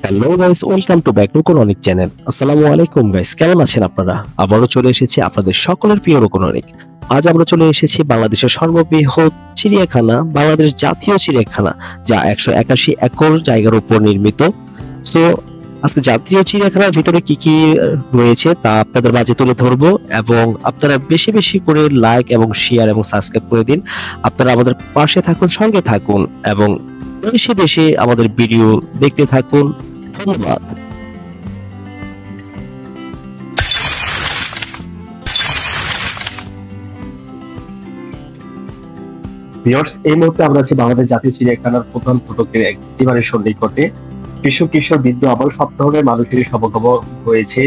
Hello guys, welcome to back রুকননিক channel. আসসালামু আলাইকুম গাইস, কেমন আছেন আপনারা? আবারও চলে এসেছি আপনাদের সকলের প্রিয় রুকননিক। আজ আমরা চলে এসেছি বাংলাদেশের সর্ববৃহৎ চিড়িয়াখানা, বাংলাদেশ জাতীয় চিড়িয়াখানা, যা 181 একর জায়গার উপর নির্মিত। সো আজকে জাতীয় চিড়িয়াখানার ভিতরে কি কি রয়েছে তা আপনাদের মাঝে তুলে ধরবো, এবং আপনারা বেশি বেশি করে লাইক এবং শেয়ার এবং সাবস্ক্রাইব করে দিন। আপনারা আমাদের পাশে থাকুন, সঙ্গে থাকুন এবং বেশি বেশি আমাদের ভিডিও দেখতে থাকুন। ধন্যবাদ। ভিউয়ার্স, এই মুহূর্তে আমরা আছি বাংলাদেশ জাতীয় চিড়িয়াখানার প্রধান ফটকের একেবারে সন্নিকটে। কিশোর কিশোর বৃদ্ধ আবার সব ধরনের মানুষেরই সমাগম হয়েছে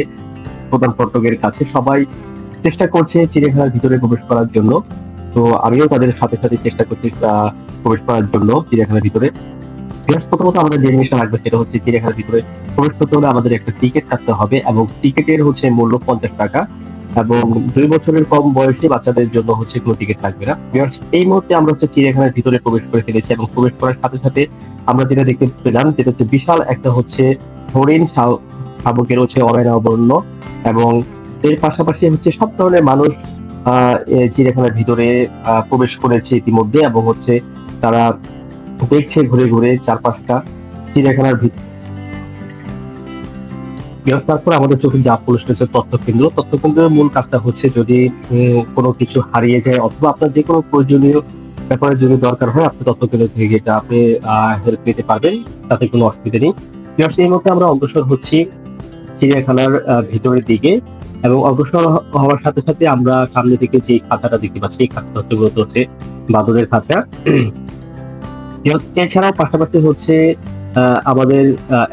প্রধান ফটকের কাছে। সবাই চেষ্টা করছে চিড়িয়াখানার ভিতরে প্রবেশ করার জন্য। তো আমিও তাদের সাথে সাথে চেষ্টা করছি প্রবেশ করার জন্য চিড়িয়াখানার ভিতরে। প্রথমত আমাদের যে জিনিসটা লাগবে সেটা হচ্ছে চিড়িয়াখানার ভিতরে প্রবেশ করতে হলে আমাদের একটা টিকিট কাটতে হবে, এবং টিকিটের হচ্ছে মূল্য 50 টাকা, এবং 2 বছরের কম বয়সী বাচ্চাদের জন্য হচ্ছে কোনো টিকিট লাগবে না। এই মুহূর্তে আমরা হচ্ছে চিড়িয়াখানার ভিতরে প্রবেশ করে ফেলেছি, এবং প্রবেশ করার সাথে সাথে আমরা যেটা দেখতে পেলাম যেটা হচ্ছে বিশাল একটা হচ্ছে হরিণ শাবকের হচ্ছে অভয়ারণ্য, এবং এর পাশাপাশি হচ্ছে সব ধরনের মানুষ চিড়িয়াখানার ভিতরে প্রবেশ করেছে ইতিমধ্যে, এবং হচ্ছে তারা দেখছে ঘুরে ঘুরে চারপাশটা চিড়িয়াখানার ভিতর। তারপর আমাদের চোখে যা পড়েছে তথ্যকেন্দ্রের মূল কাজটা হচ্ছে যদি কোনো কিছু হারিয়ে যায় অথবা আপনার যে কোনো প্রয়োজনীয় ব্যাপারে যদি দরকার হয়, আপনি তথ্যকেন্দ্র থেকে এটা আপনি হেল্প নিতে পারবেন, তাতে কোনো অসুবিধা নেই। এই মুহূর্তে আমরা অগ্রসর হচ্ছি চিড়িয়াখানার ভিতরের দিকে, এবং অগ্রসর হওয়ার সাথে সাথে আমরা সামনে থেকে যে খাঁচাটা দেখতে পাচ্ছি, এই খাঁচাটা হচ্ছে বাদুড়ের খাঁচা। এছাড়াও পাশাপাশি হচ্ছে আমাদের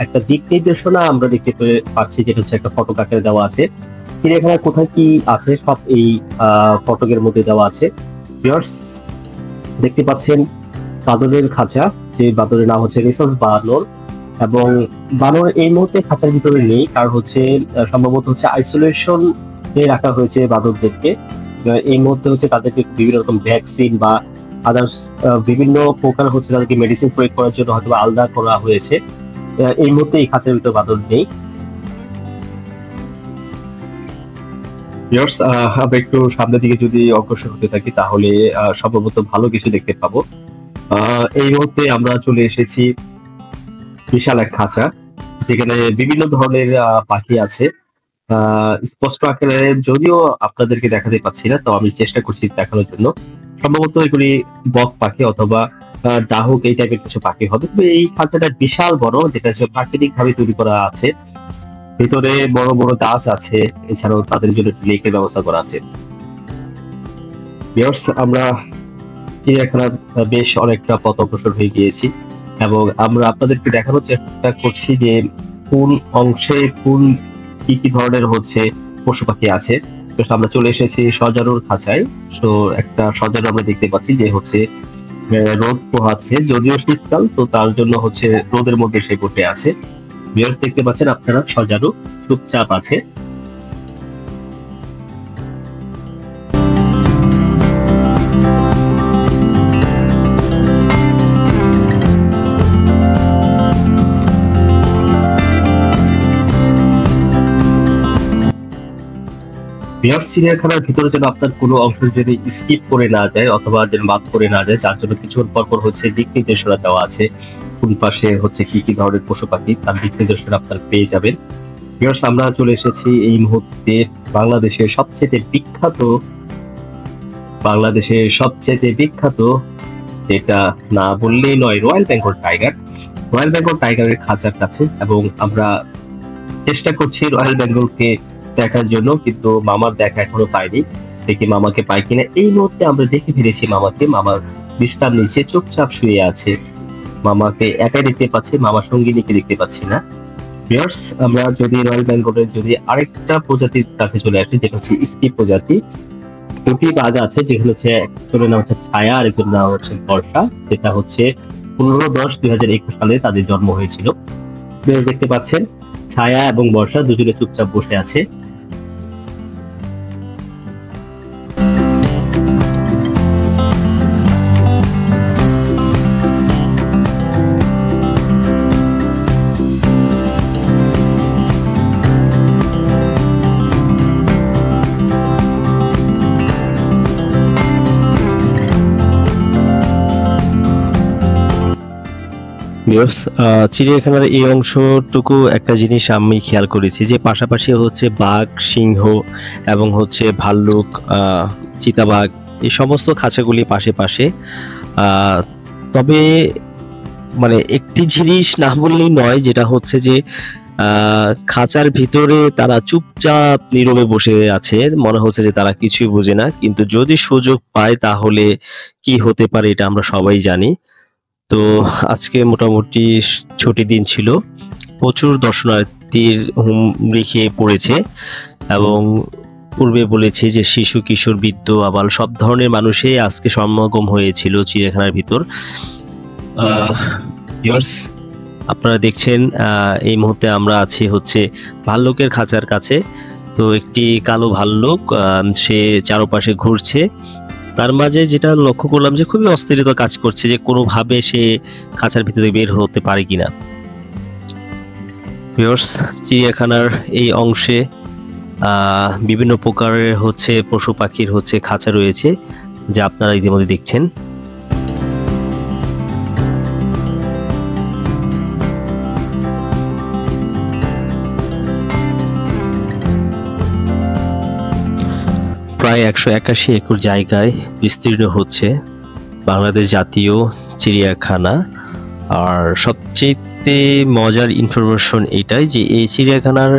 একটা দিক নির্দেশনা আমরা দেখতে পাচ্ছি, যেটা হচ্ছে একটা ফটো আকারে দেওয়া আছে। চিড়িয়াখানায় কোথায় কি আছে সব এই ফটকের মধ্যে দেওয়া আছে। ভিউয়ার্স, দেখতে পাচ্ছেন বাদরের খাঁচা, যে বাদরের নাম হচ্ছে রিসার্চ বানর, এবং বানর এই মুহূর্তে খাঁচার ভিতরে নেই, কারণ হচ্ছে সম্ভবত হচ্ছে আইসোলেশন রাখা হয়েছে বাদরদেরকে। এই মুহূর্তে হচ্ছে তাদেরকে বিভিন্ন রকম ভ্যাকসিন বা আদার্স বিভিন্ন প্রকার হচ্ছে তাদেরকে মেডিসিন প্রয়োগ করার জন্য হয়তো আলাদা করা হয়েছে। এই মুহূর্তে এই খাঁচার ভিতরে বাদর নেই। আমরা একটু সামনের দিকে যদি অগ্রসর হতে থাকি তাহলে সম্ভবত ভালো কিছু দেখতে পাবো। এই মুহূর্তে আমরা চলে এসেছি বিশাল এক খাঁচা, যেখানে বিভিন্ন ধরনের পাখি আছে। স্পষ্ট আকারে যদিও আপনাদেরকে দেখাতে পাচ্ছি না, তো আমি চেষ্টা করছি দেখানোর জন্য। সম্ভবত এগুলি বক পাখি অথবা ডাহুক এই টাইপের কিছু পাখি হবে। তবে এই খাঁচাটা বিশাল বড়, যেটা হচ্ছে প্রাকৃতিক ভাবে তৈরি করা আছে। ভিতরে বড় বড় গাছ আছে, এছাড়াও তাদের জন্য লেকের ব্যবস্থা করা আছে। আমরা চিড়িয়াখানার বেশ অনেকটা পথ অগ্রসর হয়ে গিয়েছি, এবং আমরা আপনাদেরকে দেখানোর চেষ্টা করছি যে কোন অংশে কোন কি কি ধরনের হচ্ছে পশু পাখি আছে। তো আমরা চলে এসেছি সজারুর খাঁচায়। তো একটা সজারু আমরা দেখতে পাচ্ছি যে হচ্ছে রোদ পোহাচ্ছে, যদিও শীতকাল, তো তার জন্য হচ্ছে রোদের মধ্যে সে বসে আছে। দেখতে পাচ্ছেন আপনারা সজারু চুপচাপ আছে। চিড়িয়াখানার ভিতরে যেন আপনার কোনো অংশ যদি স্কিপ করে না যায় অথবা যেন বাদ করে না যায়, যার জন্য কিছুক্ষণ পর পর হচ্ছে দিক নির্দেশনা দেওয়া আছে। কোন পাশে হচ্ছে কি কি ধরনের পশু পাখি তার দিক নির্দেশনা আপনার পেয়ে যাবেন। আমরা চলে এসেছি এই মুহূর্তে বাংলাদেশের সবচেয়ে বিখ্যাত যেটা না বললেই নয়, রয়্যাল বেঙ্গল টাইগারের খাঁচার কাছে, এবং আমরা চেষ্টা করছি রয়্যাল বেঙ্গলকে দেখার জন্য, কিন্তু মামার দেখা এখনো পাইনি। দেখি মামাকে পাই কিনা। এই মুহূর্তে আমরা দেখে ফিরেছি মামার বিশ্রাম নিচে চুপচাপ শুয়ে আছে। মামাকে একাই দেখতে পাচ্ছি, মামার সঙ্গিনীকে দেখতে পাচ্ছি না। আমরা যদি রয়্যাল বেঙ্গলের যদি আরেকটা প্রজাতির কাছে চলে আসি, যেটা হচ্ছে স্কিপ প্রজাতি, দুটি বাজ আছে, যেগুলো হচ্ছে একজনের নাম হচ্ছে ছায়া আর একজনের নাম হচ্ছে বর্ষা, যেটা হচ্ছে 15/10/2021 সালে তাদের জন্ম হয়েছিল। দেখতে পাচ্ছেন ছায়া এবং বর্ষা দুজনে চুপচাপ বসে আছে। ভিউয়ার্স, চিড়িয়াখানার এই অংশটুকু একটা জিনিস আমি খেয়াল করেছি যে পাশাপাশি হচ্ছে বাঘ, সিংহ এবং হচ্ছে ভাল্লুক, চিতাবাঘ, এই সমস্ত খাঁচাগুলি পাশে পাশে। তবে মানে একটি জিনিস না বললেই নয়, যেটা হচ্ছে যে খাঁচার ভিতরে তারা চুপচাপ নীরবে বসে আছে, মনে হচ্ছে যে তারা কিছুই বোঝে না, কিন্তু যদি সুযোগ পায় তাহলে কি হতে পারে এটা আমরা সবাই জানি। তো আজকে মোটামুটি ছুটির দিন ছিল, প্রচুর দর্শনার্থীর হুমড়ি খেয়ে পড়েছে এবং পূর্বে বলেছি যে শিশু, কিশোর, বৃদ্ধ, আবাল সব ধরনের মানুষই আজকে সমাগম হয়েছিল চিড়িয়াখানার ভিতর। ভিউয়ার্স, আপনারা দেখছেন এই মুহূর্তে আমরা আছি হচ্ছে ভাল্লুকের খাঁচার কাছে। তো একটি কালো ভাল্লুক সে চারপাশে ঘুরছে, তার মাঝে যেটা লক্ষ্য করলাম যে খুবই অস্থিরতা কাজ করছে যে কোনোভাবে সে খাঁচার ভিতরে বের হতে পারে কিনা। ভিউয়ার্স, চিড়িয়াখানার এই অংশে বিভিন্ন প্রকারের হচ্ছে পশু পাখির হচ্ছে খাঁচা রয়েছে, যা আপনারা ইতিমধ্যে দেখছেন। প্রায় 181 একর জায়গায় বিস্তীর্ণ হচ্ছে বাংলাদেশ জাতীয় চিড়িয়াখানা। আর সবচেয়ে মজার ইনফরমেশন এটাই যে এই চিড়িয়াখানার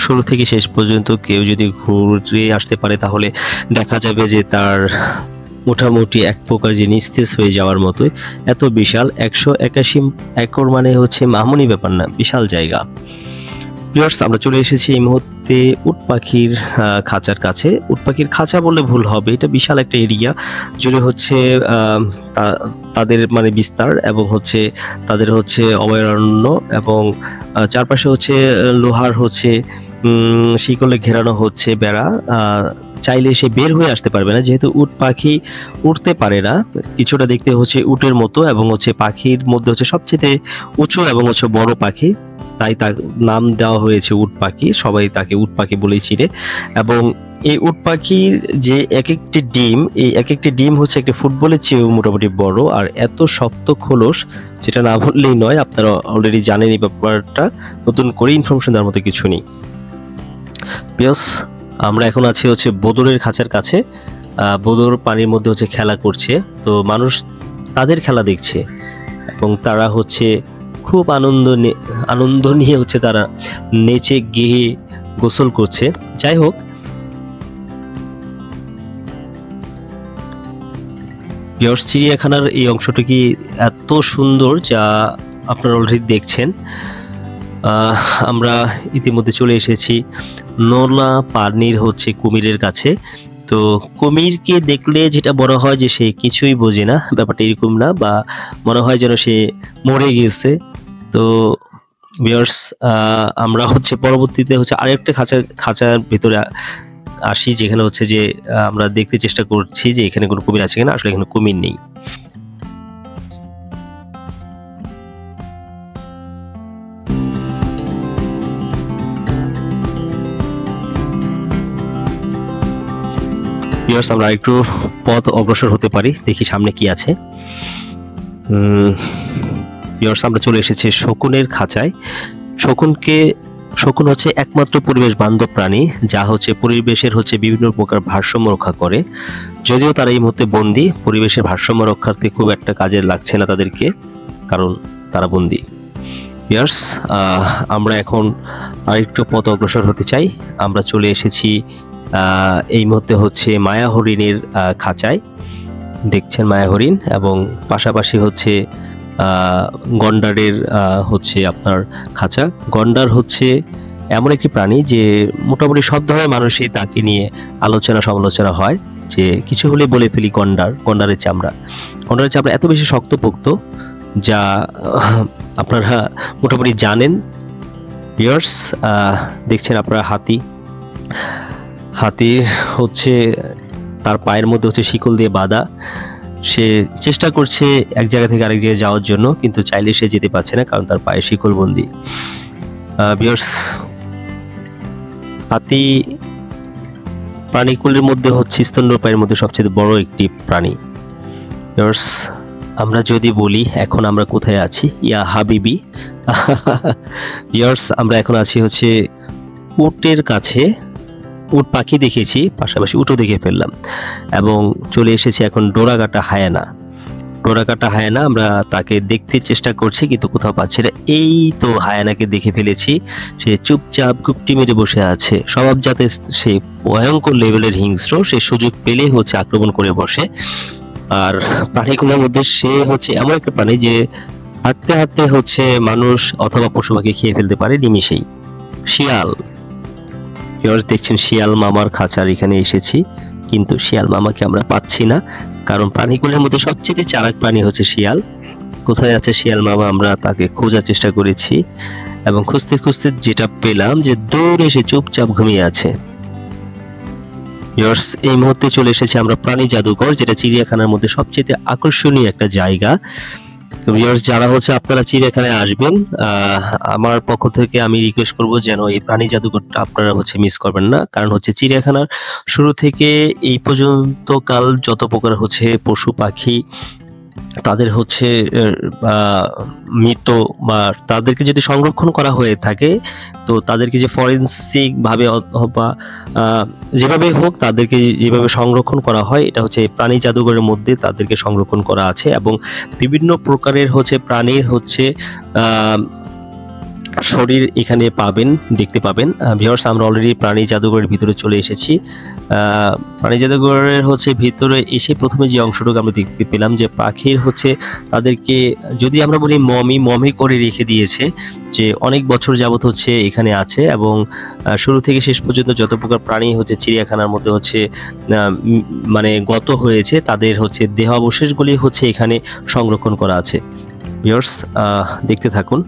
শুরু থেকে শেষ পর্যন্ত কেউ যদি ঘুরে আসতে পারে তাহলে দেখা যাবে যে তার মোটামুটি এক প্রকার যে নিস্তেজ হয়ে যাওয়ার মতোই, এত বিশাল। 181 একর মানে হচ্ছে মামুনি ব্যাপার না, বিশাল জায়গা। ভিউয়ার্স, আমরা চলে এসেছি এই মুহূর্তে উট পাখির খাঁচার কাছে। উট পাখির খাঁচা বললে ভুল হবে, এটা বিশাল একটা এরিয়া জুড়ে হচ্ছে তাদের মানে বিস্তার এবং হচ্ছে তাদের হচ্ছে অভয়ারণ্য, এবং চারপাশে হচ্ছে লোহার হচ্ছে শিকলে ঘেরানো হচ্ছে বেড়া। চাইলে সে বের হয়ে আসতে পারবে না, যেহেতু উট পাখি উঠতে পারে না। কিছুটা দেখতে হচ্ছে উটের মতো এবং হচ্ছে পাখির মধ্যে হচ্ছে সবচেয়ে উঁচু এবং হচ্ছে বড় পাখি, তাই তার নাম দেওয়া হয়েছে উট পাখি। সবাই তাকে উট পাখি বলেই চিনে। এবং এই উট পাখির যে এক একটি ডিম, এই এক একটি ডিম হচ্ছে একটা ফুটবলের চেয়েও মোটামুটি বড়, আর এত শক্ত খোলস যেটা না বললেই নয়। আপনারা অলরেডি জানেন এই ব্যাপারটা, নতুন করে ইনফরমেশন দেওয়ার মতো কিছু নেই। প্লাস আমরা এখন আছি হচ্ছে বোদরের খাঁচার কাছে। বোদর পানির মধ্যে হচ্ছে খেলা করছে, তো মানুষ তাদের খেলা দেখছে এবং তারা হচ্ছে খুব আনন্দ নিয়ে হচ্ছে তারা নেচে গেয়ে গোসল করছে। যাই হোক, ভিউয়ার্স, চিড়িয়াখানার এই অংশটি কি এত সুন্দর যা আপনারা অলরেডি দেখছেন। আমরা ইতিমধ্যে চলে এসেছি নোলা পানির হচ্ছে কুমিরের কাছে। তো কুমিরকে দেখলে যেটা মনে হয় যে সে কিছুই বোঝে না, ব্যাপারটা এরকম না, বা মনে হয় যেন সে মরে গেছে। তো ভিউয়ার্স, আমরা হচ্ছে পরবর্তীতে হচ্ছে আরেকটা খাঁচার ভিতরে আসি, যেখানে হচ্ছে যে আমরা দেখতে চেষ্টা করছি যে এখানে কোনো কুমির আছে কিনা। আসলে এখানে কুমির নেই। ভিউয়ার্স, আমরা একটু পথ অগ্রসর হতে পারি, দেখি সামনে কি আছে। ভিউয়ার্স, আমরা চলে এসেছি শকুনের খাঁচায়। শকুন হচ্ছে একমাত্র পরিবেশ বান্ধব প্রাণী যা হচ্ছে পরিবেশের হচ্ছে বিভিন্ন প্রকার ভারসাম্য রক্ষা করে। যদিও তারা এই মুহূর্তে বন্দী, পরিবেশের ভারসাম্য রক্ষার্থে খুব একটা কাজে লাগছে না তাদেরকে, কারণ তারা বন্দী। ভিউয়ার্স, আমরা এখন আরেকটু পথ অগ্রসর হতে চাই। আমরা চলে এসেছি এই মুহূর্তে হচ্ছে মায়া হরিণের খাঁচায়। দেখছেন মায়া হরিণ, এবং পাশাপাশি হচ্ছে গন্ডারের হচ্ছে আপনার খাঁচা। গন্ডার হচ্ছে এমন একটি প্রাণী যে মোটামুটি সব ধরনের মানুষই তাকে নিয়ে আলোচনা সমালোচনা হয়, যে কিছু হলে বলে ফেলি গন্ডারের চামড়া এত বেশি শক্তপোক্ত যা আপনারা মোটামুটি জানেন। ভিউয়ার্স, দেখছেন আপনারা হাতি হচ্ছে তার পায়ের মধ্যে হচ্ছে শিকল দিয়ে বাঁধা। সে চেষ্টা করছে এক জায়গা থেকে আরেক জায়গায় যাওয়ার জন্য, কিন্তু চাইলে সে যেতে পারছে না কারণ তার পায়ে শিকল বন্দি। ভিউয়ার্স, হাতি প্রাণীকুলের মধ্যে হচ্ছে স্তন্যপায়ীর মধ্যে সবচেয়ে বড় একটি প্রাণী। ভিউয়ার্স, আমরা যদি বলি এখন আমরা কোথায় আছি, ইয়া হাবিবি ভিউয়ার্স, আমরা এখন আছি হচ্ছে উটের কাছে। উট পাখি দেখেছি, পাশাপাশি উটও দেখে ফেললাম এবং চলে এসেছি এখন ডোরাকাটা হায়ানা। ডোরাকাটা হায়ানা, আমরা তাকে দেখতে চেষ্টা করছি কিন্তু কোথাও পাচ্ছি না। এই তো হায়ানাকে দেখে ফেলেছি, সে চুপচাপ গুপটি মেরে বসে আছে। স্বভাব যাতে সে ভয়ঙ্কর লেভেলের হিংস্র, সে সুযোগ পেলেই হচ্ছে আক্রমণ করে বসে। আর প্রাণীগুলোর মধ্যে সে হচ্ছে এমন একটা প্রাণী যে হাঁটতে হাঁটতে হচ্ছে মানুষ অথবা পশু পাখি খেয়ে ফেলতে পারে নিমিষেই। শিয়াল, দেখছেন শিয়াল মামার খাঁচার এখানে এসেছি, কিন্তু শিয়াল মামাকে আমরা পাচ্ছি না, কারণ প্রাণীগুলোর মধ্যে সবচেয়ে চালাক প্রাণী হচ্ছে শিয়াল। কোথায় আছে শিয়াল মামা, আমরা তাকে খোঁজার চেষ্টা করেছি এবং খুঁজতে খুঁজতে যেটা পেলাম যে দৌড়ে এসে চুপচাপ ঘুমিয়ে আছে। এই মুহূর্তে চলে এসেছি আমরা প্রাণী জাদুঘর, যেটা চিড়িয়াখানার মধ্যে সবচেয়ে আকর্ষণীয় একটা জায়গা। তো ভিউয়ার্স, যারা হচ্ছে আপনারা চিড়িয়াখানায় আসবেন, আমার পক্ষ থেকে আমি রিকোয়েস্ট করব যেন এই প্রাণী জাদুঘরটা আপনারা হচ্ছে মিস করবেন না। কারণ হচ্ছে চিড়িয়াখানার শুরু থেকে এই পর্যন্ত কাল যত প্রকার হচ্ছে পশু পাখি তাদের হচ্ছে মৃত বা তাদেরকে যদি সংরক্ষণ করা হয়ে থাকে, তো তাদেরকে যে ফরেন্সিক ভাবে অথবা যেভাবে হোক তাদেরকে যেভাবে সংরক্ষণ করা হয়, এটা হচ্ছে প্রাণী জাদুঘরের মধ্যে তাদেরকে সংরক্ষণ করা আছে। এবং বিভিন্ন প্রকারের হচ্ছে প্রাণীর হচ্ছে শরীর এখানে পাবেন, দেখতে পাবেন। ভিউয়ার্স, আমরা অলরেডি প্রাণী জাদুঘরের ভিতরে চলে এসেছি। প্রাণী জাদুঘরের হচ্ছে ভিতরে এসে প্রথমে যে অংশটুকু আমরা দেখতে পেলাম যে পাখির হচ্ছে তাদেরকে যদি আমরা বলি মমি করে রেখে দিয়েছে, যে অনেক বছর যাবত হচ্ছে এখানে আছে এবং শুরু থেকে শেষ পর্যন্ত যত প্রকার প্রাণী হচ্ছে চিড়িয়াখানার মধ্যে হচ্ছে মানে গত হয়েছে, তাদের হচ্ছে দেহাবশেষগুলি হচ্ছে এখানে সংরক্ষণ করা আছে। ভিউয়ার্স, দেখতে থাকুন।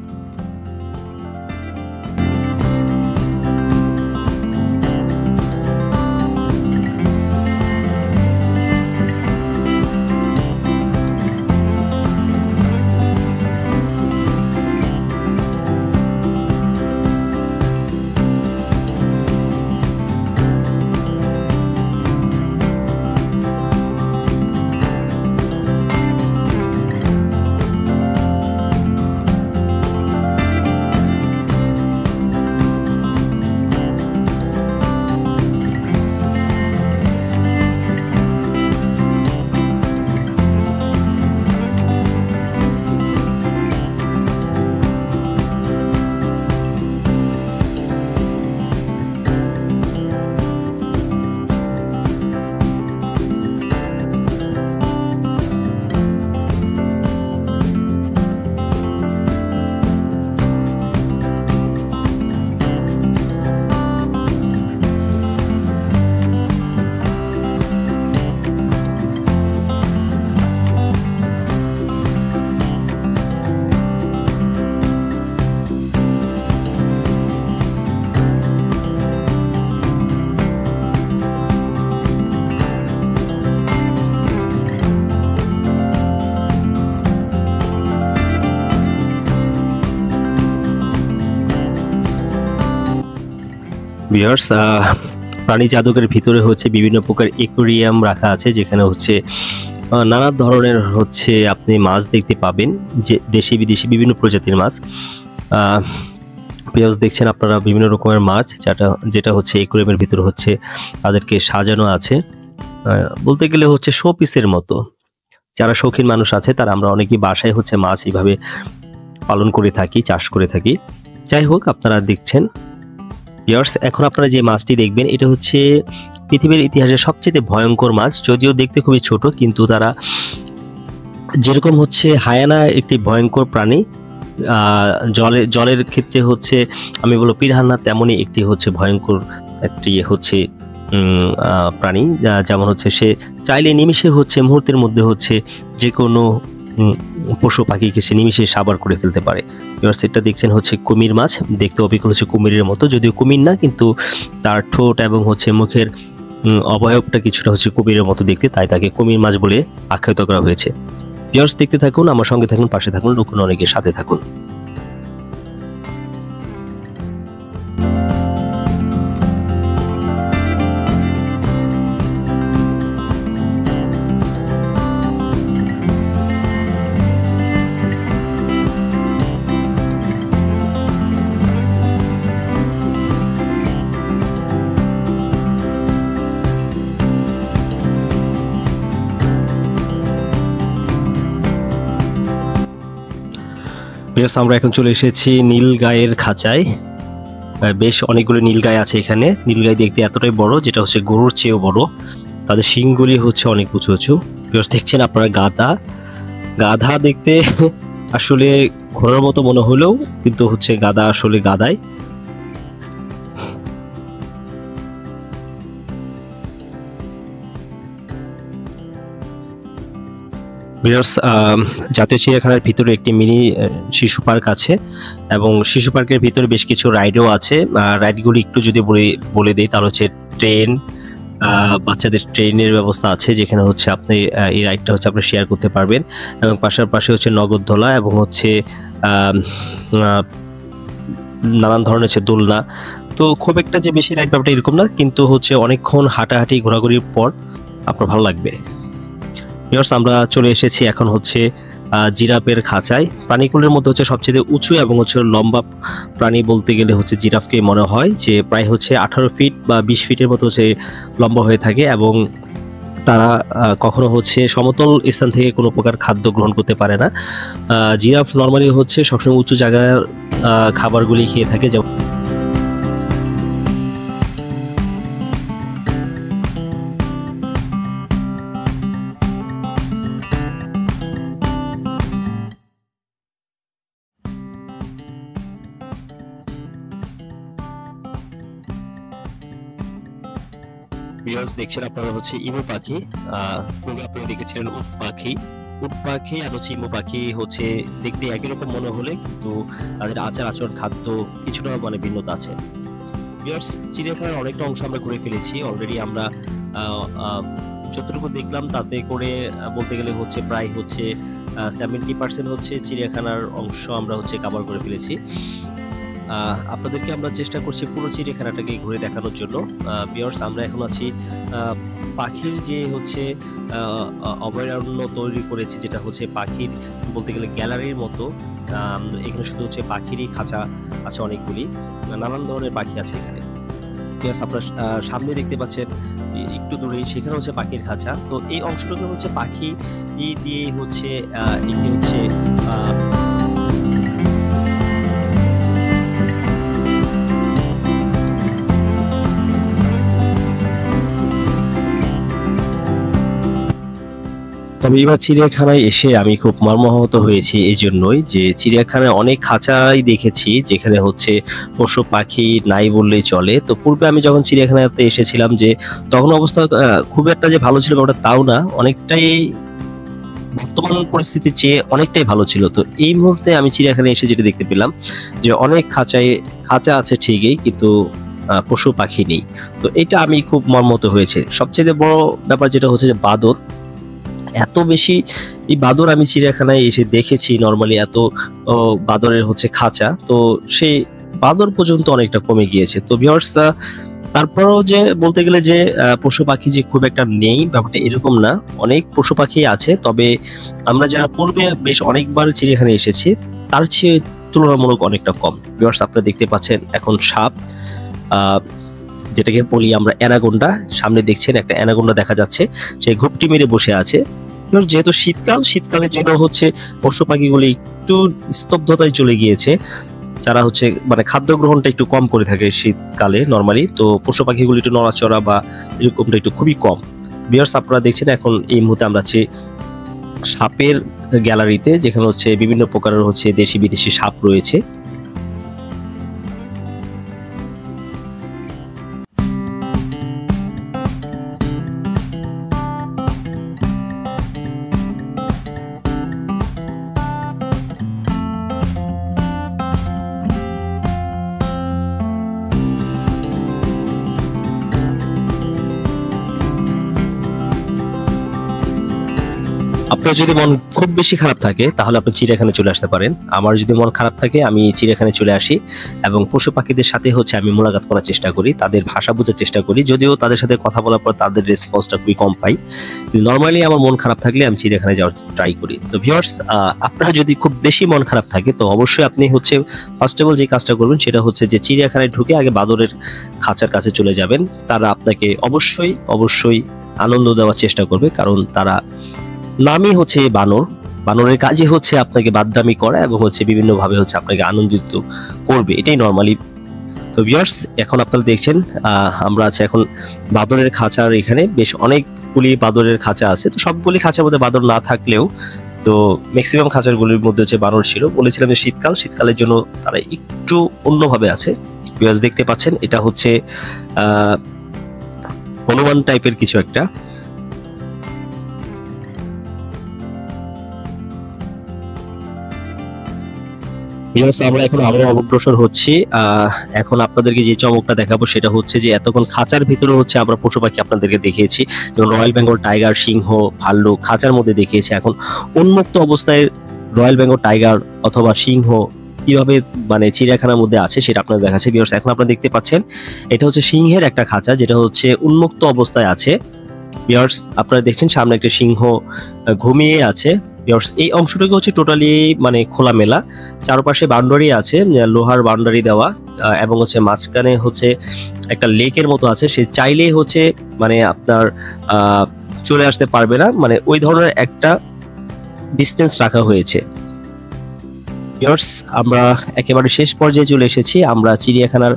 ভিউয়ার্স, প্রাণী জাদুঘরের ভিতরে হচ্ছে বিভিন্ন প্রকার অ্যাকোয়ারিয়াম রাখা আছে, যেখানে হচ্ছে নানা ধরনের হচ্ছে আপনি মাছ দেখতে পাবেন, যে দেশি বিদেশি বিভিন্ন প্রজাতির মাছ। ভিউয়ার্স, দেখছেন আপনারা বিভিন্ন রকমের মাছ, যেটা হচ্ছে অ্যাকোয়ারিয়ামের ভিতরে হচ্ছে তাদেরকে সাজানো আছে, বলতে গেলে হচ্ছে শো পিসের মতো। যারা শৌখিন মানুষ আছে তারা, আমরা অনেকেই বাসায় হচ্ছে মাছ এইভাবে পালন করে থাকি, চাষ করে থাকি। যাই হোক, আপনারা দেখছেন ভিউয়ার্স, এখন আপনারা যে মাছটি দেখবেন এটা হচ্ছে পৃথিবীর ইতিহাসে সবচেয়ে ভয়ঙ্কর মাছ। যদিও দেখতে খুবই ছোট, কিন্তু তারা যেরকম হচ্ছে হায়ানা একটি ভয়ঙ্কর প্রাণী, জলের ক্ষেত্রে হচ্ছে আমি বলবো পিরানহা, তেমনই একটি হচ্ছে ভয়ঙ্কর একটি হচ্ছে প্রাণী, যেমন হচ্ছে সে চাইলে নিমিষে হচ্ছে মুহূর্তের মধ্যে হচ্ছে যে কোনো পশু পাখিকে সে নিমিষে সাবার করে ফেলতে পারে। এবার সেটা দেখছেন হচ্ছে কুমির মাছ, দেখতে অবিকল হচ্ছে কুমিরের মতো, যদিও কুমির না, কিন্তু তার ঠোঁট এবং হচ্ছে মুখের অবয়বটা কিছুটা হচ্ছে কুমিরের মতো দেখতে, তাই তাকে কুমির মাছ বলে আখ্যায়িত করা হয়েছে। ভিউয়ার্স, দেখতে থাকুন, আমার সঙ্গে থাকুন, পাশে থাকুন, লুকুন অনেকের সাথে থাকুন। ভিউয়ার্স, আমরা এখন চলে এসেছি নীলগাইয়ের খাঁচায়। বেশ অনেকগুলো নীলগাই আছে এখানে। নীলগাই দেখতে এতটাই বড়, যেটা হচ্ছে গরুর চেয়েও বড়। তাদের শিংগুলি হচ্ছে অনেক উঁচু উঁচু। ভিউয়ার্স, দেখছেন আপনারা গাধা। গাধা দেখতে আসলে ঘোড়ার মতো মনে হলেও কিন্তু হচ্ছে গাধা আসলে গাধাই। ভিউয়ার্স, জাতীয় চিড়িয়াখানার ভিতরে একটি মিনি শিশু পার্ক আছে এবং শিশু পার্কের ভিতরে বেশ কিছু রাইডও আছে। রাইডগুলি একটু যদি বলে দিই তাহলে হচ্ছে ট্রেন, বাচ্চাদের ট্রেনের ব্যবস্থা আছে, যেখানে হচ্ছে আপনি এই রাইডটা হচ্ছে আপনি শেয়ার করতে পারবেন এবং পাশাপাশি হচ্ছে নগরদোলা এবং হচ্ছে নানান ধরনের হচ্ছে দোলনা। তো খুব একটা যে বেশি রাইড ব্যাপারটা এরকম না, কিন্তু হচ্ছে অনেকক্ষণ হাঁটাহাঁটি ঘোরাঘুরির পর আপনার ভালো লাগবে। ভিউয়ার্স, আমরা চলে এসেছি এখন হচ্ছে জিরাফের খাঁচায়। প্রাণীকুলের মধ্যে হচ্ছে সবচেয়ে উঁচু এবং হচ্ছে লম্বা প্রাণী বলতে গেলে হচ্ছে জিরাফকে মনে হয়, যে প্রায় হচ্ছে 18 ফিট বা 20 ফিটের মতো হচ্ছে লম্বা হয়ে থাকে এবং তারা কখনো হচ্ছে সমতল স্থান থেকে কোনো প্রকার খাদ্য গ্রহণ করতে পারে না। জিরাফ নর্মালি হচ্ছে সবসময় উঁচু জায়গার খাবারগুলি খেয়ে থাকে, যেমন ভিউয়ার্স, দেখছেন আপনারা হচ্ছে ইমু পাখি। পূর্বে আপনারা দেখেছিলেন উট পাখি। উট পাখি আর হচ্ছে ইমু পাখি হচ্ছে দেখতে একই রকম মনে হলে কিন্তু তাদের আচার আচরণ খাদ্য কিছুটা মানে ভিন্নতা আছে। ভিউয়ার্স, চিড়িয়াখানার অনেকটা অংশ আমরা ঘুরে ফেলেছি অলরেডি। আমরা যতটুকু দেখলাম তাতে করে বলতে গেলে হচ্ছে প্রায় হচ্ছে 70% হচ্ছে চিড়িয়াখানার অংশ আমরা হচ্ছে কভার করে ফেলেছি। আপনাদেরকে আমরা চেষ্টা করছি পুরো চিড়িয়াখানাটাকে ঘুরে দেখানোর জন্য। ভিউয়ার্স, আমরা এখন আছি পাখির যে হচ্ছে অভয়ারণ্য তৈরি করেছে, যেটা হচ্ছে পাখির বলতে গেলে গ্যালারির মতো। এখানে শুধু হচ্ছে পাখিরই খাঁচা আছে অনেকগুলি, নানান ধরনের পাখি আছে এখানে। ভিউয়ার্স, আপনারা সামনে দেখতে পাচ্ছেন একটু দূরেই, সেখানে হচ্ছে পাখির খাঁচা। তো এই অংশটুকু হচ্ছে পাখি দিয়ে হচ্ছে একটি হচ্ছে তবে এবার চিড়িয়াখানায় এসে আমি খুব মর্মাহত হয়েছি এই জন্যই যে চিড়িয়াখানায় অনেক খাঁচাই দেখেছি যেখানে হচ্ছে পশু পাখি নাই বললেই চলে। তো পূর্বে আমি যখন চিড়িয়াখানাতে এসেছিলাম যে তখন অবস্থা খুব একটা যে ভালো ছিল ওটা তাও না, অনেকটাই বর্তমান পরিস্থিতির চেয়ে অনেকটাই ভালো ছিল। তো এই মুহূর্তে আমি চিড়িয়াখানায় এসে যেটা দেখতে পেলাম যে অনেক খাঁচা আছে ঠিকই, কিন্তু পশু পাখি নেই। তো এটা আমি খুব মর্মাহত হয়েছে। সবচেয়ে বড় ব্যাপার যেটা হচ্ছে যে বাদর, এত বেশি এই বাদর আমি চিড়িয়াখানায় এসে দেখেছি। নর্মালি এত বাদরের হচ্ছে খাঁচা, তো সেই বাদর পর্যন্ত অনেকটা কমে গিয়েছে। তো ভিউয়ার্স, তারপরও যে বলতে গেলে যে পশু পাখি যে খুব একটা নেই ব্যাপারটা এরকম না, অনেক পশু পাখি আছে। তবে আমরা যারা পূর্বে বেশ অনেকবার চিড়িয়াখানায় এসেছি তার চেয়ে তুলনামূলক অনেকটা কম। ভিউয়ার্স, আপনারা দেখতে পাচ্ছেন এখন সাপ, যেটাকে বলি আমরা অ্যানাকোন্ডা। সামনে দেখছেন একটা অ্যানাকোন্ডা দেখা যাচ্ছে, সে ঘুপটি মেরে বসে আছে। যেহেতু শীতকালের জন্য হচ্ছে পশু পাখিগুলি একটু স্তব্ধতায় চলে গিয়েছে। যারা হচ্ছে মানে খাদ্য গ্রহণটা একটু কম করে থাকে শীতকালে নর্মালি, তো পশু পাখিগুলি একটু নড়াচড়া বা এরকমটা একটু খুবই কম। ভিউয়ার্স, আপনারা দেখছেন এখন এই মুহূর্তে আমরা আছি সাপের গ্যালারিতে, যেখানে হচ্ছে বিভিন্ন প্রকারের হচ্ছে দেশি বিদেশি সাপ রয়েছে। আপনার যদি মন খুব বেশি খারাপ থাকে তাহলে আপনি চিড়িয়াখানায় চলে আসতে পারেন। আমার যদি মন খারাপ থাকে আমি চিড়িয়াখানায় চলে আসি এবং পশু পাখিদের সাথে হচ্ছে আমি মোলাকাত করার চেষ্টা করি, তাদের ভাষা বোঝার চেষ্টা করি। যদিও তাদের সাথে কথা বলার পর তাদের রেসপন্সটা খুবই কম পাই, নর্মালি আমার মন খারাপ থাকলে আমি চিড়িয়াখানায় যাওয়ার ট্রাই করি। তো ভিউয়ার্স, আপনার যদি খুব বেশি মন খারাপ থাকে তো অবশ্যই আপনি হচ্ছে ফার্স্ট অফ অল যে কাজটা করবেন সেটা হচ্ছে যে চিড়িয়াখানায় ঢুকে আগে বাদরের খাঁচার কাছে চলে যাবেন। তারা আপনাকে অবশ্যই আনন্দ দেওয়ার চেষ্টা করবে, কারণ তারা নামই হচ্ছে বানরের কাজই হচ্ছে আপনাকে বাদরামি করা এবং হচ্ছে বিভিন্ন ভাবে হচ্ছে আপনাকে আনন্দিত করবে, এটাই নর্মালি। তো ভিউয়ার্স, এখন আপনারা দেখছেন আমরা আছি এখন বাদরের খাঁচার এখানে। বেশ অনেকগুলি বাদরের খাঁচা আছে, তো সবগুলি খাঁচার মধ্যে বাদর না থাকলেও তো ম্যাক্সিমাম খাঁচারগুলির মধ্যে হচ্ছে বানর ছিল। বলেছিলাম যে শীতকালের জন্য তারা একটু অন্যভাবে আছে। ভিউয়ার্স দেখতে পাচ্ছেন এটা হচ্ছে হনুমান টাইপের কিছু একটা। আমরা এখন আবারও অগ্রসর হচ্ছি। এখন আপনাদেরকে যে চমকটা দেখাবো সেটা হচ্ছে যে এতক্ষণ খাঁচার ভিতরে হচ্ছে আমরা পশু পাখি আপনাদেরকে দেখিয়েছি, যেমন রয়্যাল বেঙ্গল টাইগার, সিংহ, ভাল্লুক খাঁচার মধ্যে দেখিয়েছি। এখন উন্মুক্ত অবস্থায় রয়্যাল বেঙ্গল টাইগার অথবা সিংহ কিভাবে মানে চিড়িয়াখানার মধ্যে আছে সেটা আপনাদের দেখাচ্ছে। ভিউয়ার্স, এখন আপনারা দেখতে পাচ্ছেন এটা হচ্ছে সিংহের একটা খাঁচা, যেটা হচ্ছে উন্মুক্ত অবস্থায় আছে। ভিউয়ার্স, আপনারা দেখছেন সামনে একটা সিংহ ঘুমিয়ে আছে। ভিউয়ার্স, এই অংশটুকু হচ্ছে টোটালি মানে খোলামেলা, চারপাশে বাউন্ডারি আছে, লোহার বাউন্ডারি দেওয়া, এবং হচ্ছে মাঝখানে হচ্ছে একটা লেকের মতো আছে। সে চাইলেই হচ্ছে মানে আপনার চলে আসতে পারবে না, মানে ওই ধরনের একটা ডিস্টেন্স রাখা হয়েছে। ভিউয়ার্স, আমরা একেবারে শেষ পর্যায়ে চলে এসেছি। আমরা চিড়িয়াখানার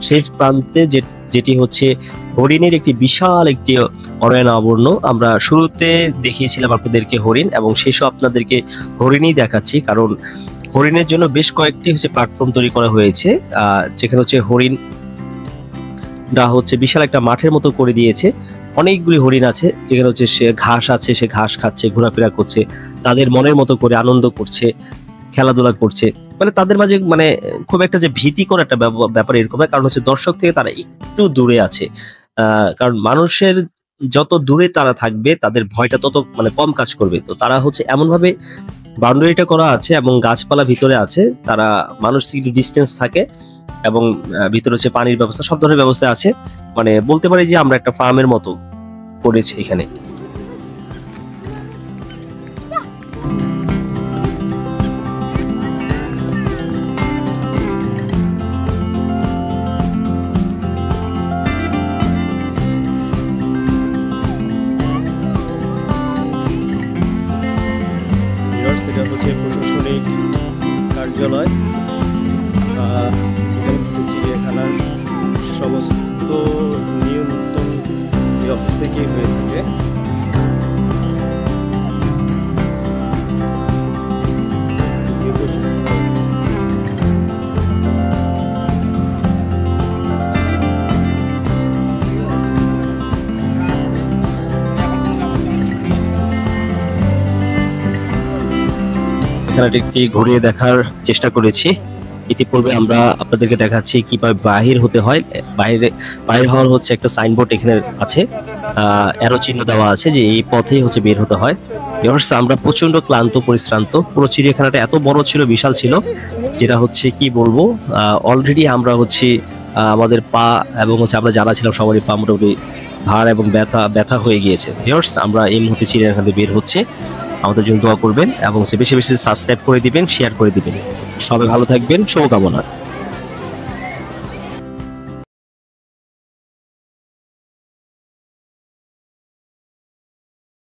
শেষ প্রান্তে যেটি হচ্ছে হরিণের একটি বিশাল একটি অরণ্য আবরণ। আমরা শুরুতে দেখিয়েছিলাম আপনাদেরকে হরিণ, এবং শেষও আপনাদেরকে হরিণই দেখাচ্ছি, কারণ হরিণের জন্য বেশ কয়েকটি হচ্ছে প্ল্যাটফর্ম তৈরি করা হয়েছে, যেখানে হচ্ছে হরিণরা হচ্ছে বিশাল একটা মাঠের মতো করে দিয়েছে। অনেকগুলি হরিণ আছে, যেখানে হচ্ছে সে ঘাস আছে, সে ঘাস খাচ্ছে, ঘোরাফেরা করছে, তাদের মনের মতো করে আনন্দ করছে, খেলাধুলা করছে। মানে তাদের মাঝে মানে খুব একটা যে ভীতিকর একটা ব্যাপার এরকম না, কারণ হচ্ছে দর্শক থেকে তারা একটু দূরে আছে। কারণ মানুষের যত দূরে তারা থাকবে তাদের ভয়টা তত মানে কম কাজ করবে। তো তারা হচ্ছে এমন ভাবে বাউন্ডারিটা করা আছে এবং গাছপালা ভিতরে আছে, তারা মানুষ থেকে একটু ডিস্টেন্স থাকে, এবং ভিতরে হচ্ছে পানির ব্যবস্থা, সব ধরনের ব্যবস্থা আছে। মানে বলতে পারি যে আমরা একটা ফার্মের মতো করেছি এখানে। এটা হচ্ছে প্রশাসনিক কার্যালয়, যেখানে হচ্ছে চিড়িয়াখানার সমস্ত নিয়ন্ত্রণ এই অফিস থেকেই হয়ে থাকে। খেলাটিকে ঘুরিয়ে দেখার চেষ্টা করেছি। ইতিপূর্বে আমরা আপনাদেরকে দেখাচ্ছি কিভাবে বাহির হতে হয়। বাহির হওয়ার হচ্ছে একটা সাইনবোর্ড এখানে আছে, অ্যারো চিহ্ন দেওয়া আছে যে এই পথেই হচ্ছে বের হতে হয়। আমরা প্রচন্ড ক্লান্ত পরিশ্রান্ত, পুরো চিড়িয়াখানাটা এত বড় ছিল, বিশাল ছিল, যেটা হচ্ছে কি বলবো, অলরেডি আমরা হচ্ছে আমাদের পা এবং হচ্ছে আমরা যারা ছিলাম সবারই পা মোটামুটি ভার এবং ব্যথা হয়ে গিয়েছে। আমরা এই মুহূর্তে চিড়িয়াখানা থেকে বের হচ্ছে। আমাদের জন্য দোয়া করবেন এবং বেশি বেশি সাবস্ক্রাইব করে দিবেন, শেয়ার করে দিবেন। সবাই ভালো থাকবেন, শুভকামনা।